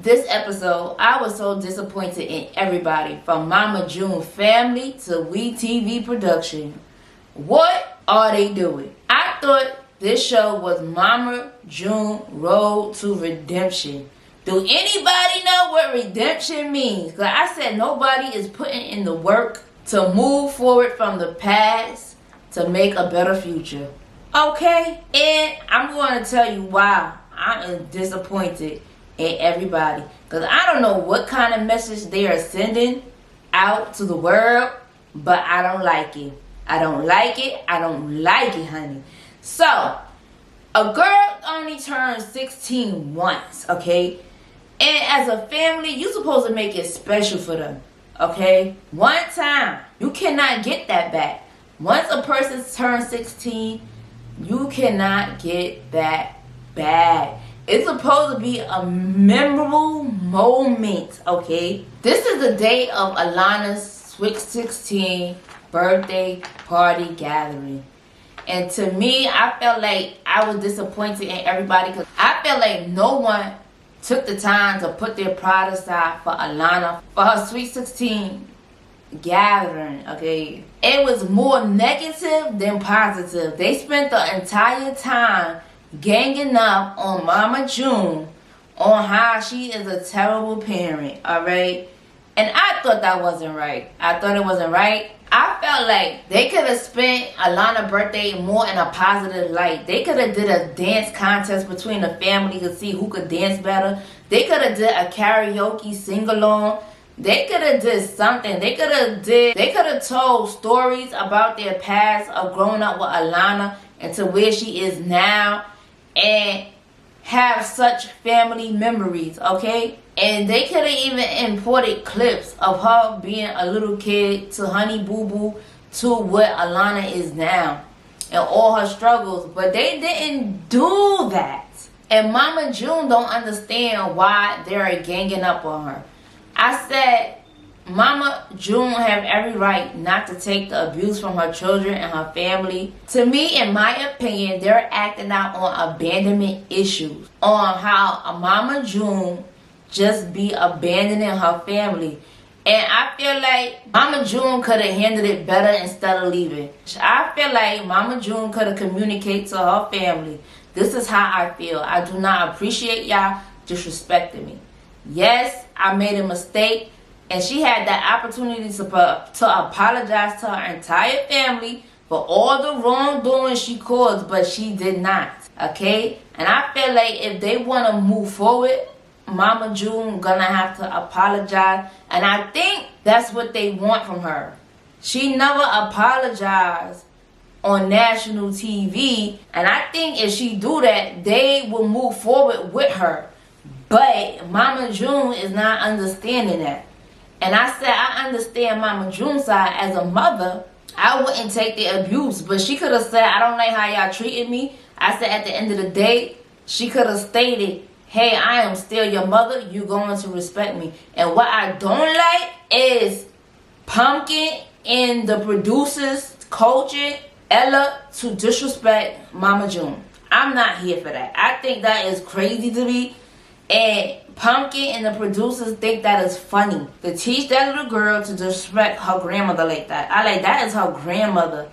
This episode, I was so disappointed in everybody, from Mama June family to WeTv production. What are they doing? I thought this show was Mama June Road to Redemption. Do anybody know what redemption means? Because I said nobody is putting in the work to move forward from the past to make a better future. Okay? And I'm going to tell you why I'm disappointed in everybody. Because I don't know what kind of message they are sending out to the world, but I don't like it. I don't like it. I don't like it, honey. So, a girl only turns 16 once, okay? And as a family, you're supposed to make it special for them, okay? One time. You cannot get that back. Once a person turns 16, you cannot get that back. It's supposed to be a memorable moment, okay? This is the day of Alana's Sweet 16 birthday party gathering. And to me, I felt like I was disappointed in everybody because I felt like no one took the time to put their pride aside for Alana for her Sweet 16 gathering, okay? It was more negative than positive. They spent the entire time ganging up on Mama June on how she is a terrible parent, alright? And I thought that wasn't right. I thought it wasn't right. I felt like they could have spent Alana's birthday more in a positive light. They could have did a dance contest between the family to see who could dance better. They could have did a karaoke sing-along. They could have did something. They could have told stories about their past of growing up with Alana and to where she is now and have such family memories, okay? And they could have even imported clips of her being a little kid to Honey Boo Boo to what Alana is now and all her struggles. But they didn't do that. And Mama June don't understand why they're ganging up on her. I said Mama June have every right not to take the abuse from her children and her family. To me, in my opinion, they're acting out on abandonment issues. On how Mama June just be abandoning her family. And I feel like Mama June could have handled it better instead of leaving. I feel like Mama June could have communicated to her family. This is how I feel. I do not appreciate y'all disrespecting me. Yes, I made a mistake. And she had that opportunity to apologize to her entire family for all the wrongdoing she caused, but she did not. Okay? And I feel like if they want to move forward, Mama June gonna have to apologize. And I think that's what they want from her. She never apologized on national TV. And I think if she do that, they will move forward with her. But Mama June is not understanding that. And I said, I understand Mama June's side. As a mother, I wouldn't take the abuse. But she could have said, I don't like how y'all treated me. I said, at the end of the day, she could have stated, hey, I am still your mother. You're going to respect me. And what I don't like is Pumpkin and the producers coaching Ella to disrespect Mama June. I'm not here for that. I think that is crazy to me. And Pumpkin and the producers think that is funny. To teach that little girl to disrespect her grandmother like that. I like, that is her grandmother.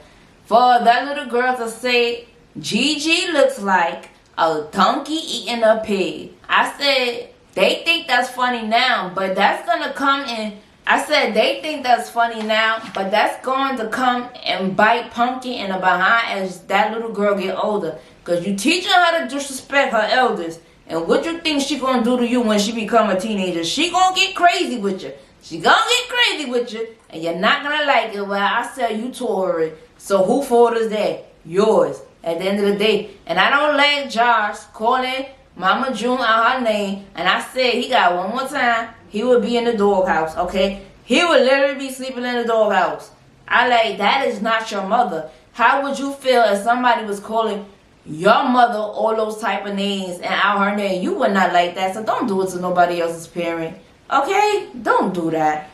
For that little girl to say, Gigi looks like a donkey eating a pig. I said, they think that's funny now, but that's going to come in. I said, they think that's funny now, but that's going to come and bite Pumpkin in the behind as that little girl get older. Because you teaching her to disrespect her elders. And what you think she gonna do to you when she become a teenager? She gonna get crazy with you. She gonna get crazy with you. And you're not gonna like it. Well, I sell you to her. So who fault is that? Yours. At the end of the day. And I don't like Josh calling Mama June out her name. And I said he got one more time, he would be in the doghouse, okay? He would literally be sleeping in the doghouse. I like, that is not your mother. How would you feel if somebody was calling your mother all those type of names and out her name? You would not like that. So don't do it to nobody else's parent. Okay? Don't do that.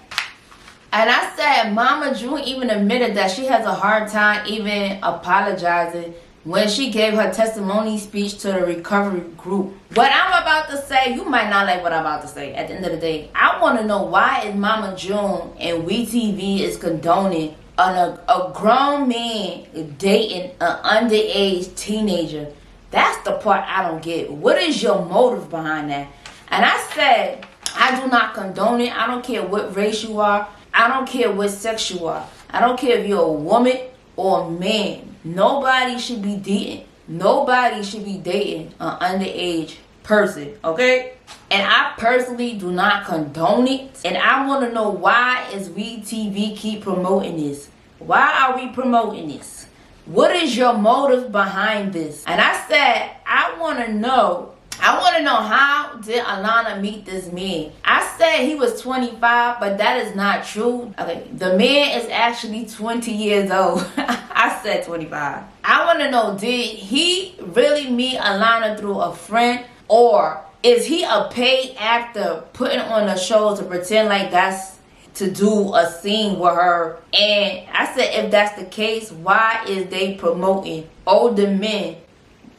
And I said Mama June even admitted that she has a hard time even apologizing when she gave her testimony speech to the recovery group. What I'm about to say, you might not like what I'm about to say. At the end of the day, I want to know, why is Mama June and WeTv is condoning a grown man dating an underage teenager? That's the part I don't get. What is your motive behind that? And I said, I do not condone it. I don't care what race you are. I don't care what sex you are. I don't care if you're a woman or a man. Nobody should be dating. Nobody should be dating an underage person, okay? And I personally do not condone it. And I want to know, why is WeTv keep promoting this? Why are we promoting this? What is your motive behind this? And I said, I want to know, how did Alana meet this man? I said he was 25, but that is not true. Okay, the man is actually 20 years old. I said 25. I want to know, did he really meet Alana through a friend? Or is he a paid actor putting on a show to pretend like that's to do a scene with her? And I said, if that's the case, why is they promoting older men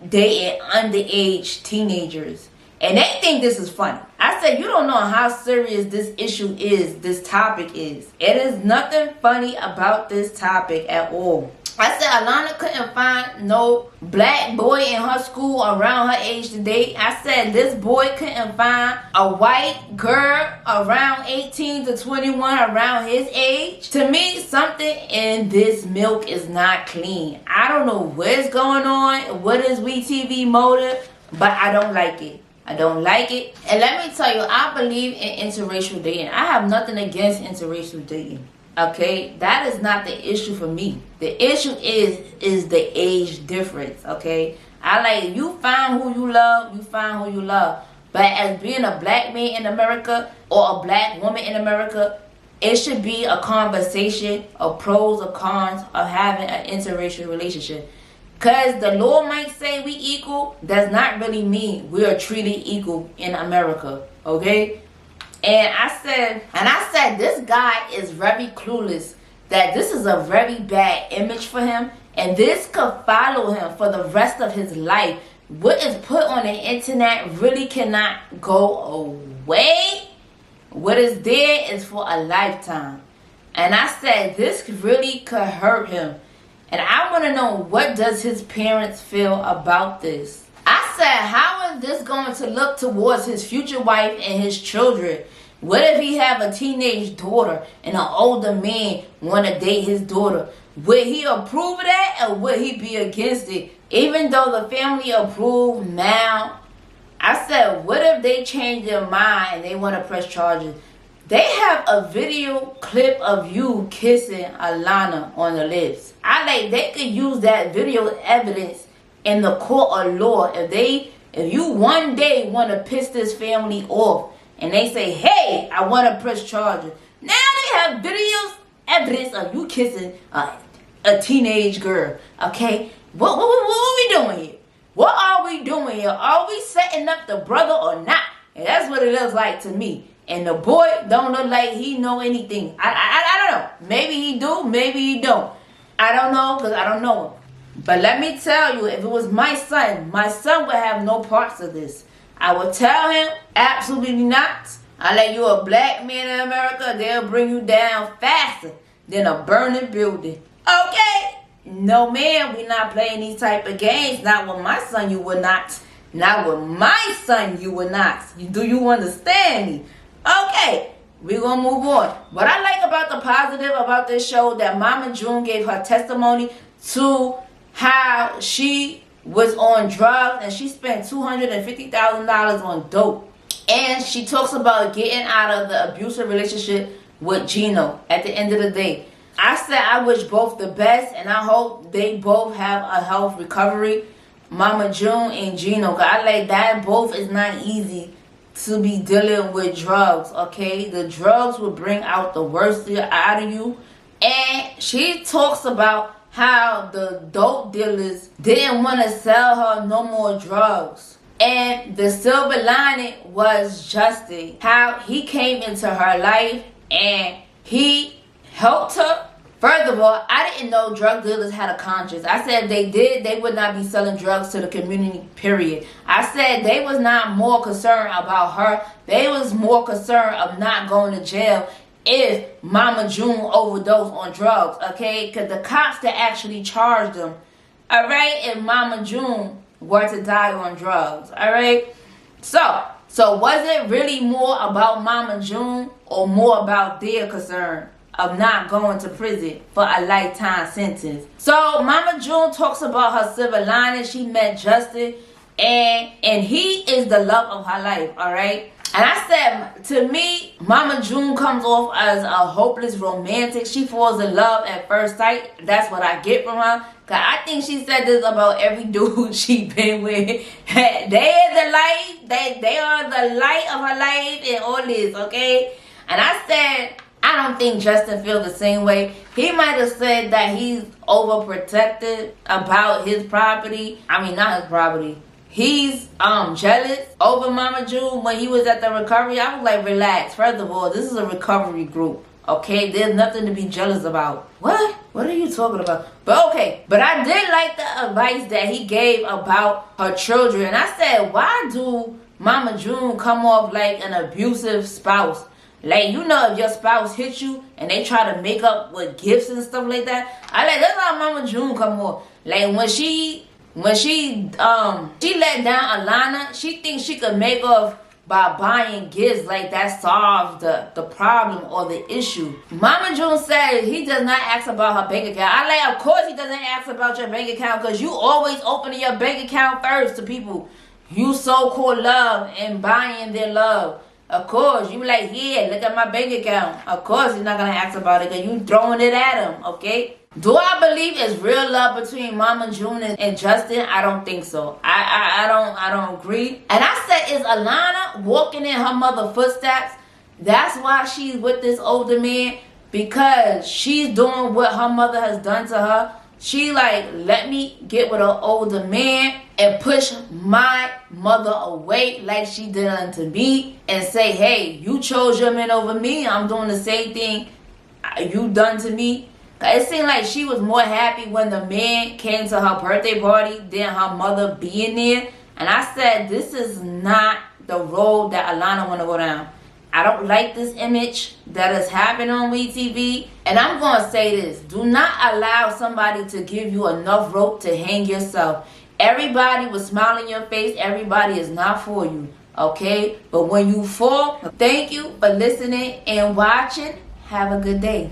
dating underage teenagers? And they think this is funny. I said, you don't know how serious this issue is, this topic is. It is nothing funny about this topic at all. I said Alana couldn't find no black boy in her school around her age to date. I said this boy couldn't find a white girl around 18 to 21 around his age. To me, something in this milk is not clean. I don't know what's going on, what is WeTv motive, but I don't like it. I don't like it. And let me tell you, I believe in interracial dating. I have nothing against interracial dating. Okay, that is not the issue for me. The issue is the age difference. Okay, I like, you find who you love, you find who you love. But as being a black man in America or a black woman in America, it should be a conversation of pros or cons of having an interracial relationship. Because the law might say we equal, does not really mean we are treated equal in America. Okay. And I said, this guy is very clueless, that this is a very bad image for him, and this could follow him for the rest of his life. What is put on the internet really cannot go away. What is there is for a lifetime. And I said, this really could hurt him. And I want to know, what does his parents feel about this? I said, how is this going to look towards his future wife and his children? What if he have a teenage daughter and an older man want to date his daughter? Would he approve of that, or would he be against it? Even though the family approved now, I said, what if they change their mind and they want to press charges? They have a video clip of you kissing Alana on the lips. They could use that video evidence in the court of law. If you one day want to piss this family off and they say, hey, I want to press charges, now they have videos, evidence of you kissing a teenage girl. Okay, what are we doing here? What are we doing here? Are we setting up the brother or not? And that's what it looks like to me. And the boy don't look like he know anything. I don't know. Maybe he do, maybe he don't. I don't know, because I don't know him. But let me tell you, if it was my son would have no parts of this. I would tell him, absolutely not. You a black man in America, they'll bring you down faster than a burning building. Okay? No, man, we're not playing these type of games. Not with my son, you would not. Not with my son, you would not. Do you understand me? Okay, we're going to move on. What I like about the positive about this show, that Mama June gave her testimony to how she was on drugs and she spent $250,000 on dope. And she talks about getting out of the abusive relationship with Gino at the end of the day. I said I wish both the best, and I hope they both have a health recovery. Mama June and Gino, that both is not easy to be dealing with drugs, okay? The drugs will bring out the worst out of you. And she talks about how the dope dealers didn't want to sell her no more drugs. And the silver lining was Justin, how he came into her life and he helped her First of all, I didn't know drug dealers had a conscience. I said if they did, they would not be selling drugs to the community, period. I said they was not more concerned about her. They was more concerned of not going to jail if Mama June overdosed on drugs, okay? Because the cops that actually charged them, all right, if Mama June were to die on drugs, all right? So was it really more about Mama June or more about their concern of not going to prison for a lifetime sentence? So Mama June talks about her silver lining. She met Justin, and he is the love of her life, all right? And I said, to me, Mama June comes off as a hopeless romantic. She falls in love at first sight. That's what I get from her. Because I think she said this about every dude she been with. They are the light. They are the light of her life and all this, okay? And I said, I don't think Justin feels the same way. He might have said that he's overprotected about his property. I mean, not his property. He's jealous over Mama June when he was at the recovery. I was like, relax. First of all, this is a recovery group, okay? There's nothing to be jealous about. What? What are you talking about? But okay. But I did like the advice that he gave about her children. And I said, why do Mama June come off like an abusive spouse? Like, you know, if your spouse hits you and they try to make up with gifts and stuff like that. I like, that's how Mama June come off. Like, when she let down Alana, she thinks she could make off by buying gifts, like that solves the problem or the issue. Mama June said he does not ask about her bank account. I like, of course he doesn't ask about your bank account, because you always opening your bank account first to people you so-called love and buying their love. Of course, you like, yeah, look at my bank account. Of course he's not going to ask about it because you throwing it at him, okay? Do I believe it's real love between Mama June and Justin? I don't think so. I don't agree. And I said, is Alana walking in her mother's footsteps? That's why she's with this older man, because she's doing what her mother has done to her. She like, let me get with an older man and push my mother away like she did unto me, and say, hey, you chose your man over me. I'm doing the same thing you done to me. It seemed like she was more happy when the man came to her birthday party than her mother being there. And I said, this is not the road that Alana want to go down. I don't like this image that is happening on WeTv. And I'm going to say this. Do not allow somebody to give you enough rope to hang yourself. Everybody will smile in your face. Everybody is not for you. Okay? But when you fall, thank you for listening and watching. Have a good day.